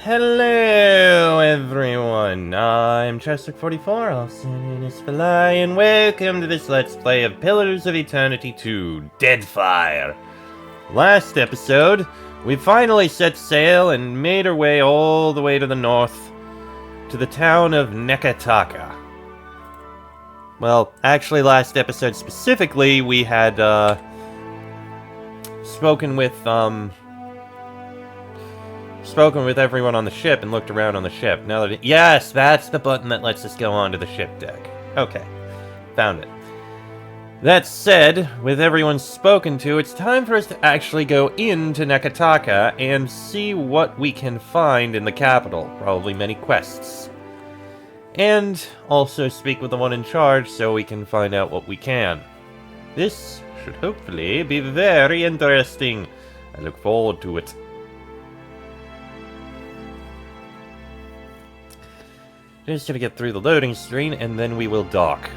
Hello, everyone. I'm Chester44, also known as Fly, and welcome to this Let's Play of Pillars of Eternity 2, Deadfire. Last episode, we finally set sail and made our way all the way to the north, to the town of Neketaka. Well, actually, last episode specifically, we had, spoken with everyone on the ship and looked around on the ship. Now that yes, that's the button that lets us go onto the ship deck. Okay, found it. That said, with everyone spoken to, it's time for us to actually go into Neketaka and see what we can find in the capital. Probably many quests. And also speak with the one in charge so we can find out what we can. This should hopefully be very interesting. I look forward to it. Just gonna get through the loading screen, and then we will dock.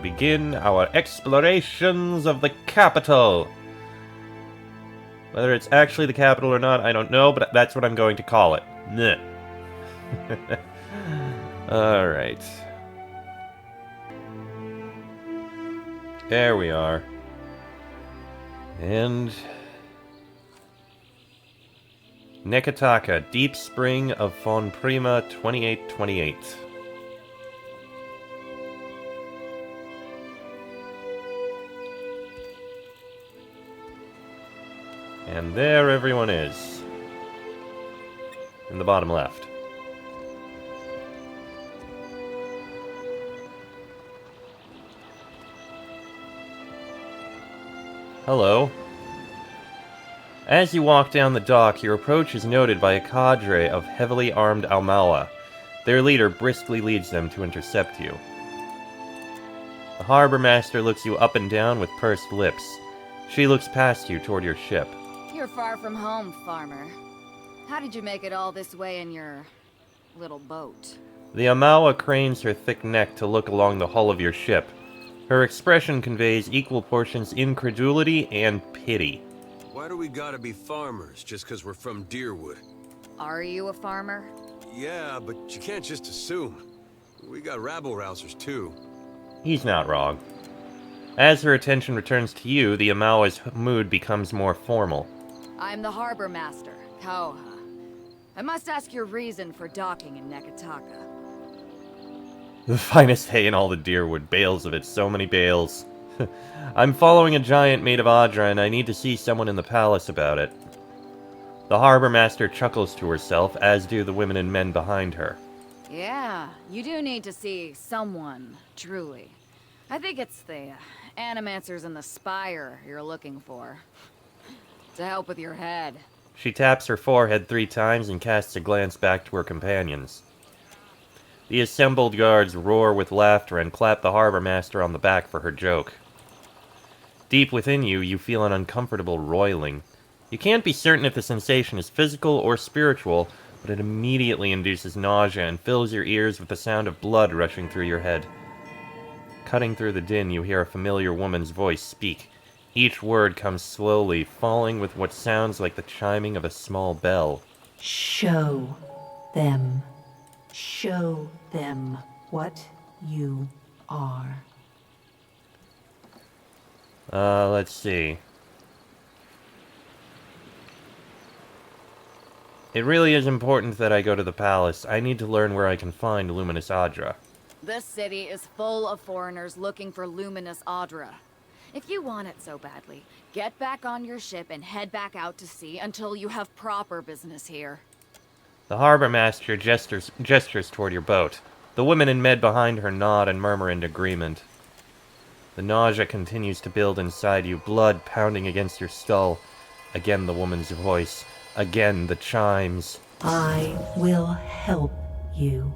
Begin our explorations of the capital. Whether it's actually the capital or not, I don't know, but that's what I'm going to call it. Alright. There we are. And Neketaka, Deep Spring of Fon Prima 2828. And there everyone is. In the bottom left. Hello. As you walk down the dock, your approach is noted by a cadre of heavily armed Almawa. Their leader briskly leads them to intercept you. The harbor master looks you up and down with pursed lips. She looks past you toward your ship. You're far from home, farmer. How did you make it all this way in your little boat? The Almawa cranes her thick neck to look along the hull of your ship. Her expression conveys equal portions incredulity and pity. Why do we gotta be farmers just because we're from Deerwood? Are you a farmer? Yeah, but you can't just assume. We got rabble-rousers too. He's not wrong. As her attention returns to you, the Amawa's mood becomes more formal. I'm the harbor master, Kauha. I must ask your reason for docking in Neketaka. The finest hay in all the Deerwood, bales of it, so many bales. I'm following a giant made of Adra, and I need to see someone in the palace about it. The harbor master chuckles to herself, as do the women and men behind her. Yeah, you do need to see someone, truly. I think it's the animancers in the spire you're looking for. To help with your head. She taps her forehead 3 times and casts a glance back to her companions. The assembled guards roar with laughter and clap the harbor master on the back for her joke. Deep within you, you feel an uncomfortable roiling. You can't be certain if the sensation is physical or spiritual, but it immediately induces nausea and fills your ears with the sound of blood rushing through your head. Cutting through the din, you hear a familiar woman's voice speak. Each word comes slowly, falling with what sounds like the chiming of a small bell. Show them. Show them what you are. Let's see. It really is important that I go to the palace. I need to learn where I can find Luminous Adra. This city is full of foreigners looking for Luminous Adra. If you want it so badly, get back on your ship and head back out to sea until you have proper business here. The harbor master gestures toward your boat. The women and men behind her nod and murmur in agreement. The nausea continues to build inside you, blood pounding against your skull. Again the woman's voice. Again the chimes. I will help you.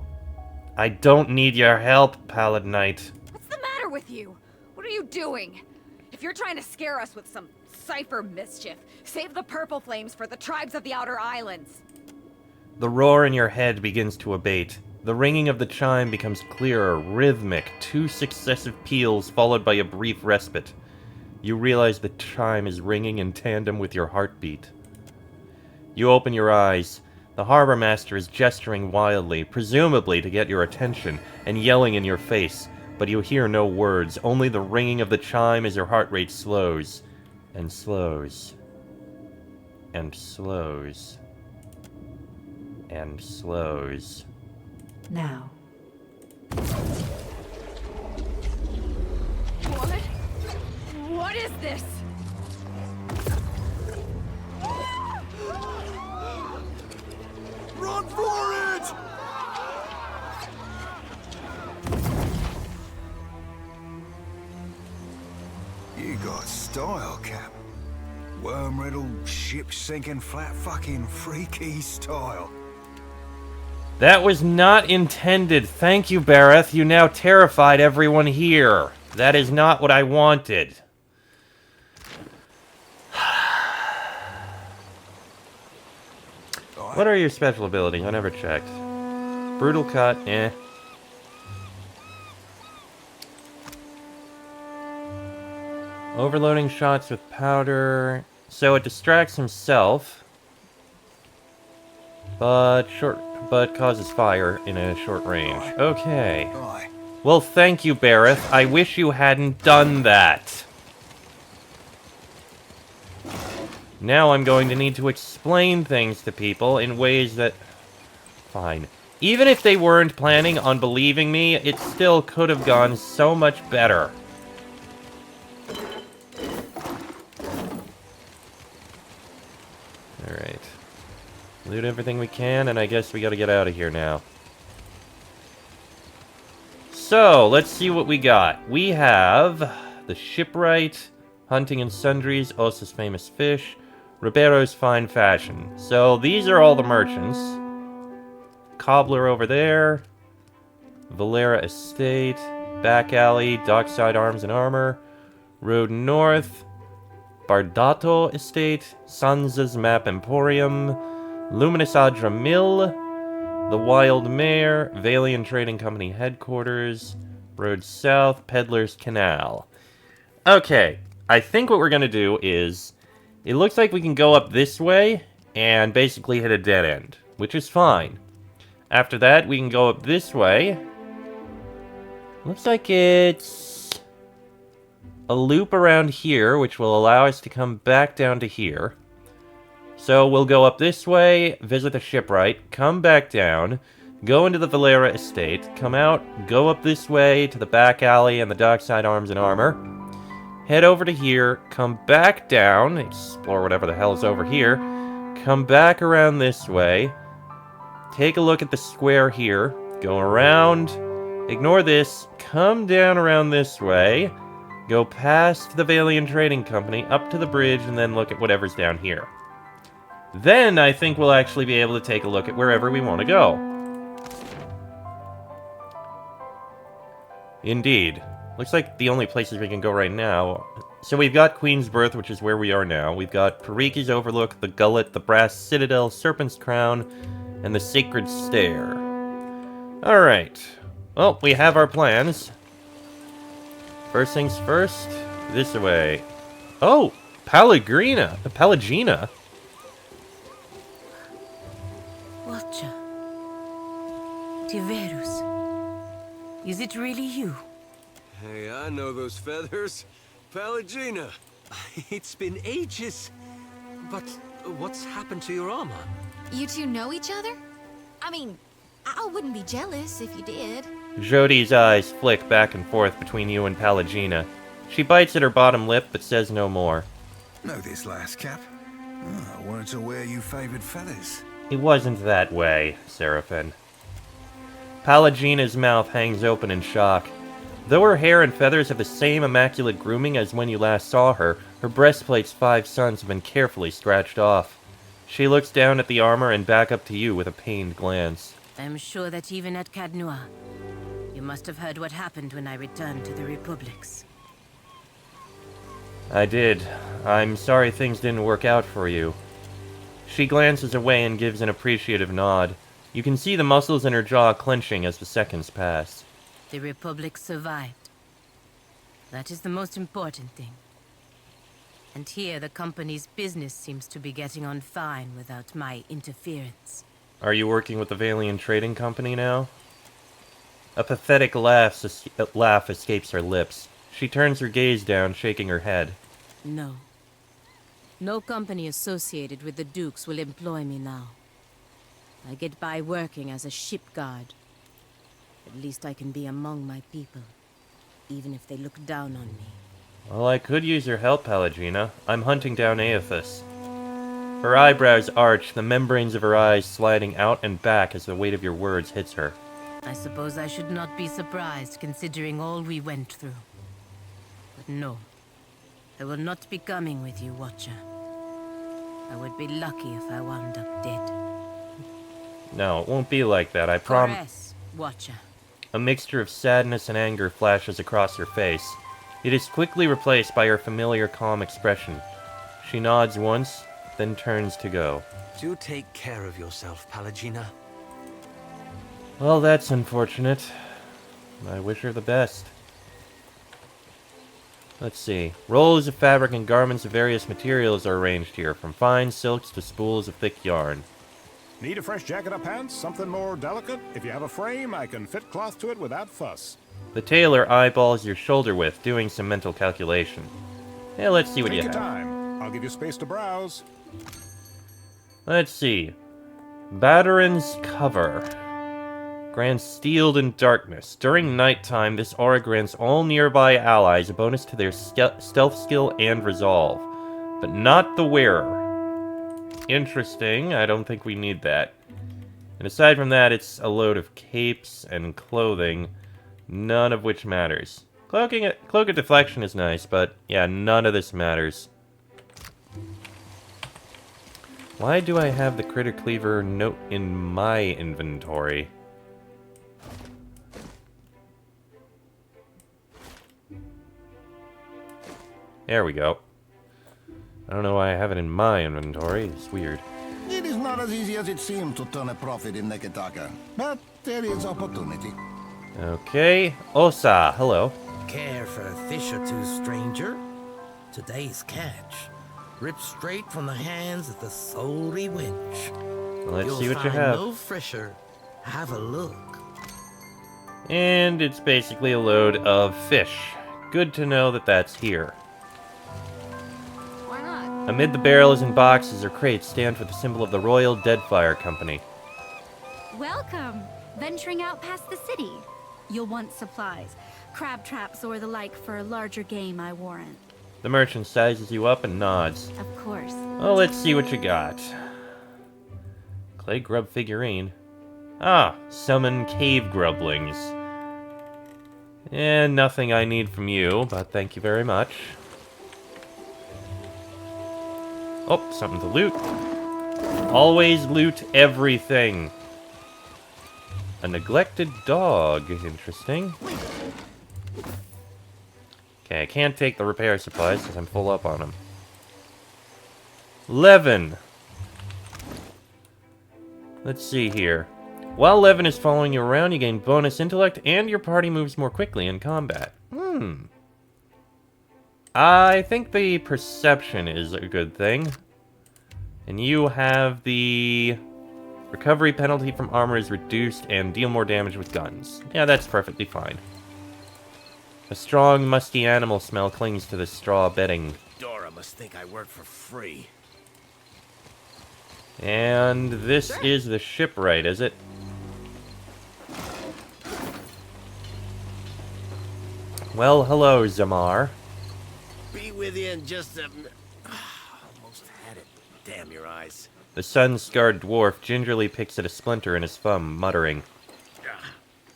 I don't need your help, Pallid Knight. What's the matter with you? What are you doing? If you're trying to scare us with some cipher mischief, save the purple flames for the tribes of the Outer Islands. The roar in your head begins to abate. The ringing of the chime becomes clearer, rhythmic, 2 successive peals followed by a brief respite. You realize the chime is ringing in tandem with your heartbeat. You open your eyes. The harbor master is gesturing wildly, presumably to get your attention, and yelling in your face, but you hear no words, only the ringing of the chime as your heart rate slows, and slows, and slows, and slows. Now, What? What is this? Run for it! You got style, Cap. Worm-riddled, ship-sinking, flat-fucking freaky style. That was not intended. Thank you, Bareth. You now terrified everyone here. That is not what I wanted. What are your special abilities? I never checked. Brutal cut, eh. Overloading shots with powder. So it distracts himself. But causes fire in a short range. Okay. Aye. Well, thank you, Bareth. I wish you hadn't done that. Now I'm going to need to explain things to people in ways that... Fine. Even if they weren't planning on believing me, it still could have gone so much better. Alright. Loot everything we can, and I guess we gotta get out of here now. So, let's see what we got. We have the Shipwright, Hunting and Sundries, Osa's Famous Fish, Ribeiro's Fine Fashion. So, these are all the merchants. Cobbler over there, Valera Estate, Back Alley, Dockside Arms and Armor, Road North, Bardato Estate, Sansa's Map Emporium, Luminous Adra Mill, The Wild Mare, Valian Trading Company Headquarters, Road South, Peddler's Canal. Okay, I think what we're gonna do is, it looks like we can go up this way and basically hit a dead end, which is fine. After that, we can go up this way. Looks like it's a loop around here, which will allow us to come back down to here. So we'll go up this way, visit the shipwright, come back down, go into the Valera Estate, come out, go up this way to the back alley and the Dockside Arms and Armor, head over to here, come back down, explore whatever the hell is over here, come back around this way, take a look at the square here, go around, ignore this, come down around this way, go past the Valian Trading Company, up to the bridge, and then look at whatever's down here. Then I think we'll actually be able to take a look at wherever we want to go. Indeed. Looks like the only places we can go right now... So we've got Queen's Berth, which is where we are now. We've got Pariki's Overlook, the Gullet, the Brass Citadel, Serpent's Crown, and the Sacred Stair. Alright. Well, we have our plans. First things first, this way. Oh! Pelagina! Watcher. Tiverus. Is it really you? Hey, I know those feathers. Pelagina. It's been ages. But what's happened to your armor? You two know each other? I mean, I wouldn't be jealous if you did. Jodi's eyes flick back and forth between you and Pelagina. She bites at her bottom lip, but says no more. Know this last, Cap? Oh, I weren't aware you favored feathers. It wasn't that way, Seraphin. Pelagina's mouth hangs open in shock. Though her hair and feathers have the same immaculate grooming as when you last saw her, her breastplate's 5 suns have been carefully scratched off. She looks down at the armor and back up to you with a pained glance. I'm sure that even at Cadnois, you must have heard what happened when I returned to the Republics. I did. I'm sorry things didn't work out for you. She glances away and gives an appreciative nod. You can see the muscles in her jaw clenching as the seconds pass. The Republic survived. That is the most important thing. And here the company's business seems to be getting on fine without my interference. Are you working with the Valian Trading Company now? A pathetic laugh escapes her lips. She turns her gaze down, shaking her head. No. No company associated with the Dukes will employ me now. I get by working as a ship guard. At least I can be among my people, even if they look down on me. Well, I could use your help, Pallegina. I'm hunting down Aethys. Her eyebrows arch, the membranes of her eyes sliding out and back as the weight of your words hits her. I suppose I should not be surprised, considering all we went through. But no. I will not be coming with you, Watcher. I would be lucky if I wound up dead. No, it won't be like that, I promise. Yes, Watcher. A mixture of sadness and anger flashes across her face. It is quickly replaced by her familiar calm expression. She nods once, then turns to go. Do take care of yourself, Pallegina. Well, that's unfortunate. I wish her the best. Let's see. Rolls of fabric and garments of various materials are arranged here, from fine silks to spools of thick yarn. Need a fresh jacket or pants? Something more delicate? If you have a frame, I can fit cloth to it without fuss. The tailor eyeballs your shoulder width, doing some mental calculation. Yeah, let's see what Take you your have. time. I'll give you space to browse. Let's see. Bateran's Cover. Grants steeled in darkness. During nighttime, this aura grants all nearby allies a bonus to their stealth skill and resolve, but not the wearer. Interesting. I don't think we need that. And aside from that, it's a load of capes and clothing, none of which matters. Cloak of Deflection is nice, but yeah, none of this matters. Why do I have the Critter Cleaver note in my inventory? There we go. I don't know why I have it in my inventory. It's weird. It is not as easy as it seems to turn a profit in Neketaka, but there is opportunity. Okay. Osa, hello. Care for a fish or two, stranger? Today's catch, ripped straight from the hands of the Soulry Winch. Let's You'll see what you find have. no fresher. Have a look. And it's basically a load of fish. Good to know that that's here. Why not? Amid the barrels and boxes or crates stand for the symbol of the Royal Deadfire Company. Welcome! Venturing out past the city. You'll want supplies, crab traps or the like for larger game, I warrant. The merchant sizes you up and nods. Of course. Well, let's see what you got. Clay grub figurine. Ah, summon cave grublings. And nothing I need from you, but thank you very much. Oh, something to loot. Always loot everything. A neglected dog. Interesting. Okay, I can't take the repair supplies because I'm full up on them. Levin. Let's see here. While Levin is following you around, you gain bonus intellect, and your party moves more quickly in combat. I think the perception is a good thing. And you have the recovery penalty from armor is reduced and deal more damage with guns. Yeah, that's perfectly fine. A strong, musky animal smell clings to the straw bedding. Dora must think I work for free. And this is the shipwright, is it? Well, hello, Zamar. Be with you in just a... Almost had it. Damn your eyes. The sun-scarred dwarf gingerly picks at a splinter in his thumb, muttering.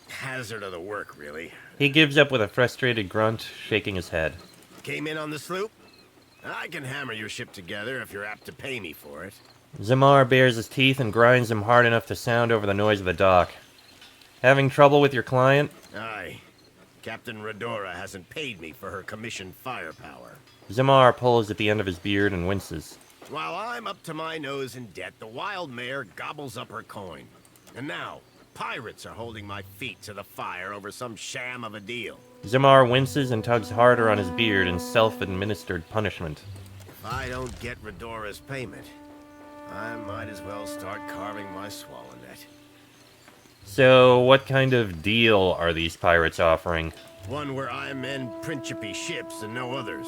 Hazard of the work, really. He gives up with a frustrated grunt, shaking his head. Came in on the sloop? I can hammer your ship together if you're apt to pay me for it. Zamar bares his teeth and grinds them hard enough to sound over the noise of the dock. Having trouble with your client? Aye. Captain Redora hasn't paid me for her commissioned firepower. Zamar pulls at the end of his beard and winces. While I'm up to my nose in debt, the wild mare gobbles up her coin. And now, pirates are holding my feet to the fire over some sham of a deal. Zamar winces and tugs harder on his beard in self-administered punishment. I don't get Redora's payment, I might as well start carving my swallow-net. So, what kind of deal are these pirates offering? One where I mend Principe ships and no others.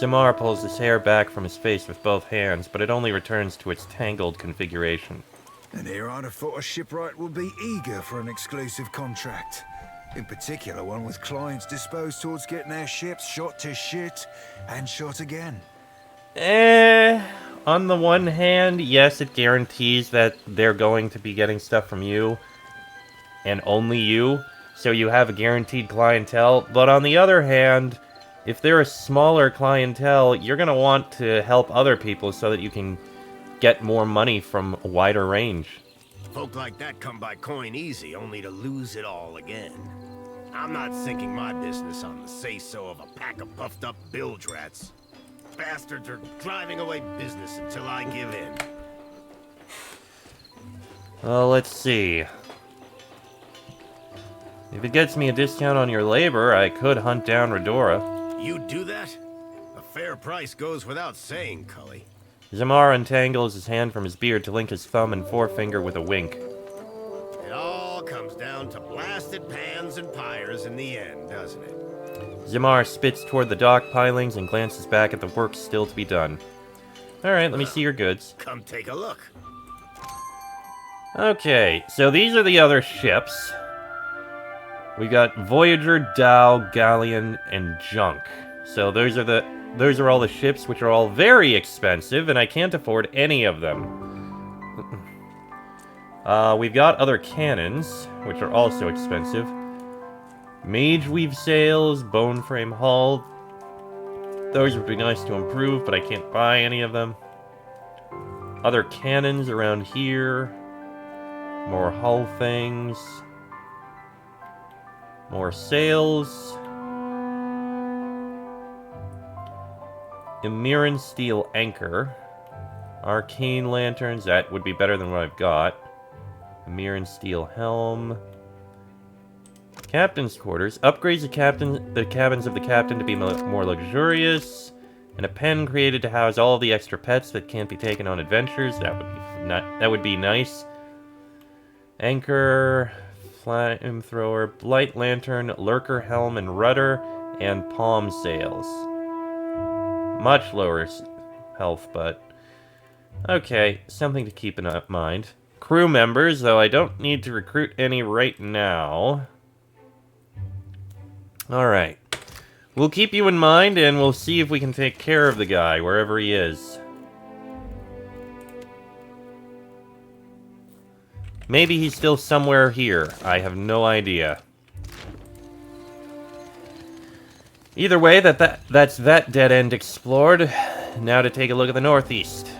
Zamar pulls his hair back from his face with both hands, but it only returns to its tangled configuration. And here I'd have thought a shipwright would be eager for an exclusive contract. In particular, one with clients disposed towards getting their ships shot to shit and shot again. On the one hand, yes, it guarantees that they're going to be getting stuff from you, and only you, so you have a guaranteed clientele. But on the other hand, if they're a smaller clientele, you're going to want to help other people so that you can get more money from a wider range. Folk like that come by coin easy, only to lose it all again. I'm not sinking my business on the say-so of a pack of puffed-up bilge rats. Bastards are driving away business until I give in. Well, let's see. If it gets me a discount on your labor, I could hunt down Redora. You do that? A fair price goes without saying, Cully. Zamar untangles his hand from his beard to link his thumb and forefinger with a wink. It all comes down to blasted pans and pyres in the end, doesn't it? Zamar spits toward the dock pilings and glances back at the work still to be done. Alright, let me see your goods. Come take a look. Okay, so these are the other ships. We got Voyager, Dhow, Galleon, and Junk. So those are all the ships, which are all very expensive, and I can't afford any of them. We've got other cannons, which are also expensive. Mage weave sails, bone frame hull. Those would be nice to improve, but I can't buy any of them. Other cannons around here. More hull things. More sails. Emiran steel anchor. Arcane lanterns, that would be better than what I've got. Emiran steel helm. Captain's quarters. Upgrades the cabins of the captain to be more luxurious. And a pen created to house all the extra pets that can't be taken on adventures. That would be nice. Anchor, flamethrower, light lantern, lurker helm and rudder, and palm sails. Much lower health, but okay, something to keep in mind. Crew members, though I don't need to recruit any right now. Alright. We'll keep you in mind, and we'll see if we can take care of the guy, wherever he is. Maybe he's still somewhere here. I have no idea. Either way, that's that dead end explored. Now to take a look at the northeast.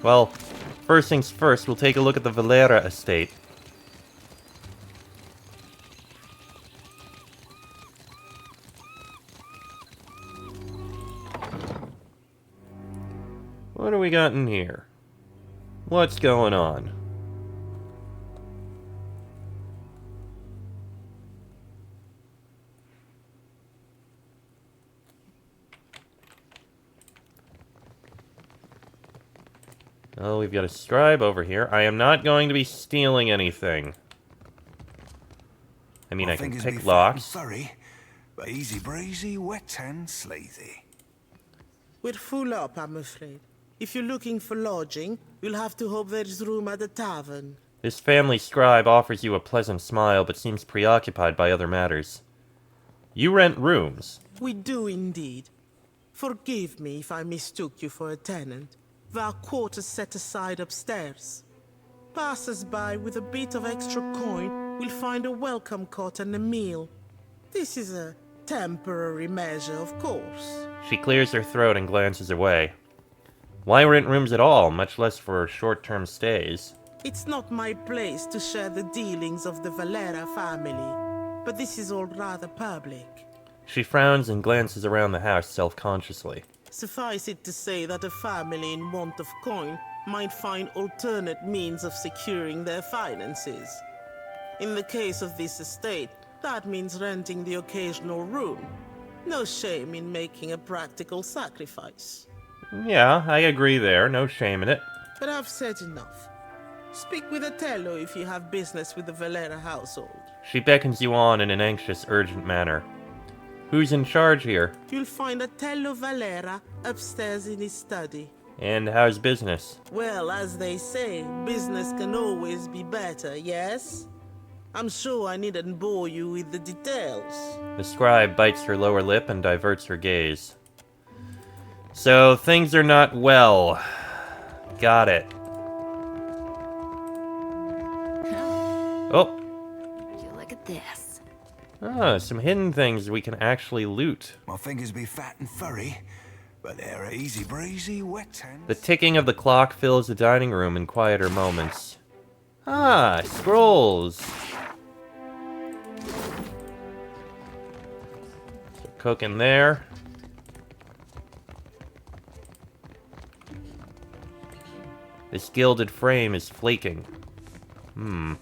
Well, first things first, we'll take a look at the Valera estate. What do we got in here? What's going on? Oh, we've got a scribe over here. I am not going to be stealing anything. I mean, I can pick locks. Sorry, but easy breezy, wet and sleazy. We're full up, I'm afraid. If you're looking for lodging, you'll have to hope there's room at the tavern. This family scribe offers you a pleasant smile, but seems preoccupied by other matters. You rent rooms. We do indeed. Forgive me if I mistook you for a tenant. There are quarters set aside upstairs. Passers-by with a bit of extra coin will find a welcome cot and a meal. This is a temporary measure, of course. She clears her throat and glances away. Why rent rooms at all, much less for short-term stays? It's not my place to share the dealings of the Valera family, but this is all rather public. She frowns and glances around the house self-consciously. Suffice it to say that a family in want of coin might find alternate means of securing their finances. In the case of this estate, that means renting the occasional room. No shame in making a practical sacrifice. Yeah, I agree there. No shame in it. But I've said enough. Speak with Otello if you have business with the Valera household. She beckons you on in an anxious, urgent manner. Who's in charge here? You'll find Otello Valera upstairs in his study. And how's business? Well, as they say, business can always be better, yes? I'm sure I needn't bore you with the details. The scribe bites her lower lip and diverts her gaze. So, things are not well. Got it. Oh! Would you look at this? Ah, some hidden things we can actually loot. My fingers be fat and furry, but they're easy breezy, wet hands. The ticking of the clock fills the dining room in quieter moments. Ah, scrolls! Cook in there. This gilded frame is flaking. I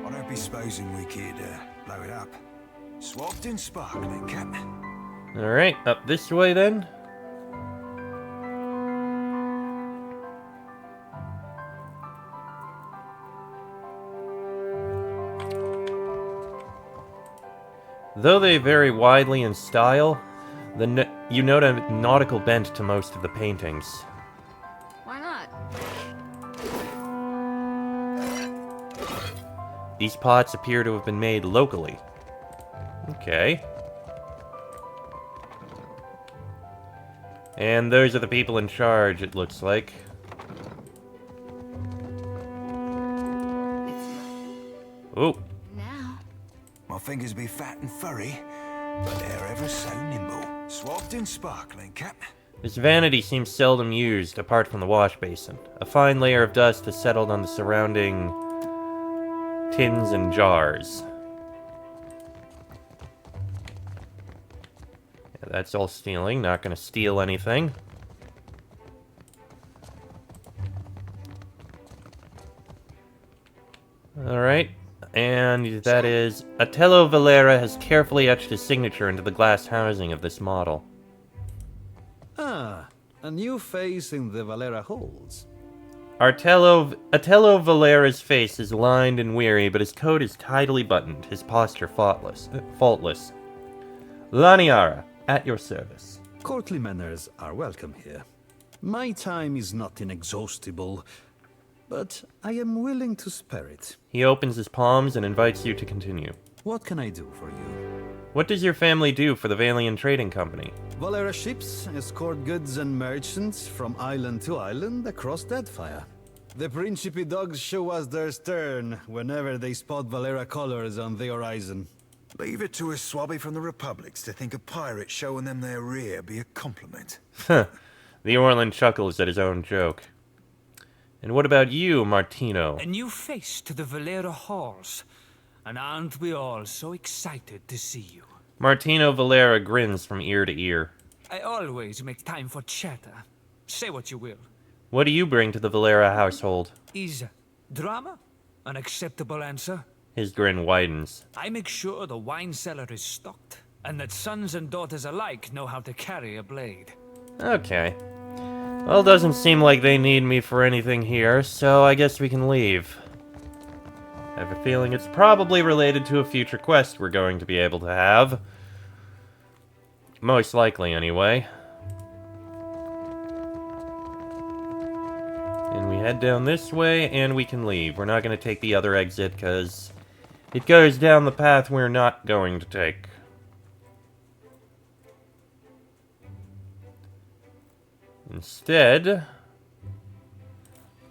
don't be supposing we could blow it up. Swapped in sparkling, Cap. Alright, up this way then. Though they vary widely in style, you note a nautical bent to most of the paintings. Why not? These pots appear to have been made locally. Okay. And those are the people in charge, it looks like. Oh. Now. My fingers be fat and furry, but they're ever so nimble. Swapped in sparkling, Cap. This vanity seems seldom used, apart from the wash basin. A fine layer of dust has settled on the surrounding tins and jars. Yeah, that's all stealing. Not gonna steal anything. Alright. And that is... Otello Valera has carefully etched his signature into the glass housing of this model. Ah, a new face in the Valera holds. Otello Valera's face is lined and weary, but his coat is tidily buttoned, his posture faultless. Laniara, at your service. Courtly manners are welcome here. My time is not inexhaustible, but I am willing to spare it. He opens his palms and invites you to continue. What can I do for you? What does your family do for the Valian Trading Company? Valera ships escort goods and merchants from island to island across Deadfire. The Principe dogs show us their stern whenever they spot Valera colors on the horizon. Leave it to a swabby from the Republics to think a pirate showing them their rear be a compliment. The Orlan chuckles at his own joke. And what about you, Martino? A new face to the Valera halls. And aren't we all so excited to see you? Martino Valera grins from ear to ear. I always make time for chatter. Say what you will. What do you bring to the Valera household? Is drama an acceptable answer? His grin widens. I make sure the wine cellar is stocked, and that sons and daughters alike know how to carry a blade. Okay. Well, doesn't seem like they need me for anything here, so I guess we can leave. I have a feeling it's probably related to a future quest we're going to be able to have. Most likely, anyway. And we head down this way, and we can leave. We're not going to take the other exit, because it goes down the path we're not going to take. Instead,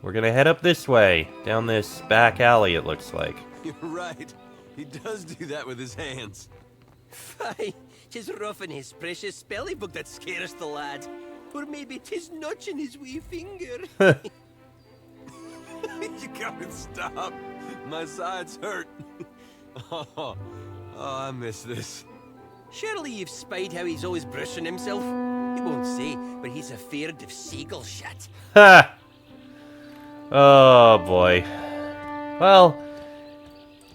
we're gonna head up this way, down this back alley, it looks like. You're right. He does do that with his hands. Fie, 'tis roughing his precious spelling book that scares the lad. Or maybe 'tis notching his wee finger. You gotta stop. My sides hurt. Oh, I miss this. Surely you've spied how he's always brushing himself. He won't say, but he's afeard of seagull shit. Ha! Oh boy. Well,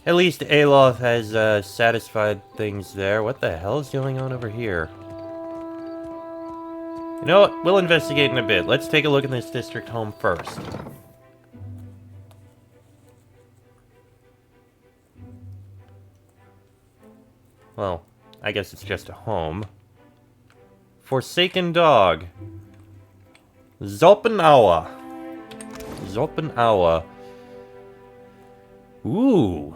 At least Aloth has satisfied things there. What the hell is going on over here? You know what? We'll investigate in a bit. Let's take a look at this district home first. Well, I guess it's just a home. Forsaken dog. Zolpenawa. Zolpenawa. Ooh.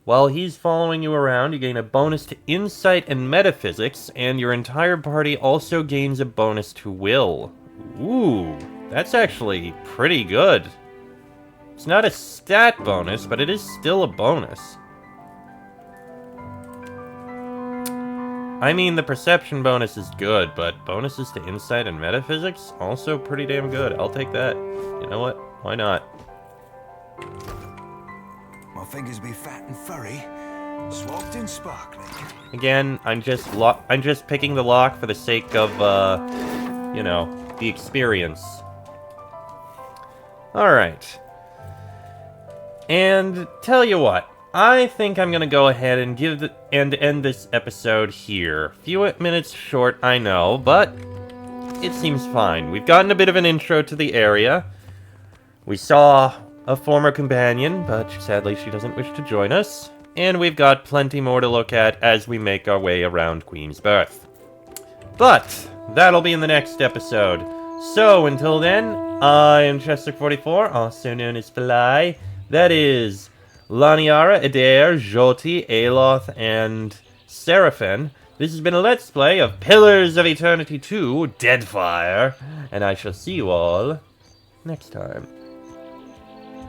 While he's following you around, you gain a bonus to Insight and Metaphysics, and your entire party also gains a bonus to Will. Ooh, that's actually pretty good. It's not a stat bonus, but it is still a bonus. I mean, the perception bonus is good, but bonuses to Insight and Metaphysics? Also pretty damn good. I'll take that. You know what? Why not? My fingers be fat and furry, swapped and sparkling. Again, I'm just picking the lock for the sake of, you know, the experience. Alright. And, tell you what, I think I'm gonna go ahead and end this episode here. A few minutes short, I know, but it seems fine. We've gotten a bit of an intro to the area. We saw a former companion, but sadly she doesn't wish to join us. And we've got plenty more to look at as we make our way around Queen's Birth. But that'll be in the next episode. So until then, I am Chester44, also known as Fly. That is Laniara, Adair, Joti, Aloth, and Seraphin. This has been a Let's Play of Pillars of Eternity 2, Deadfire, and I shall see you all next time.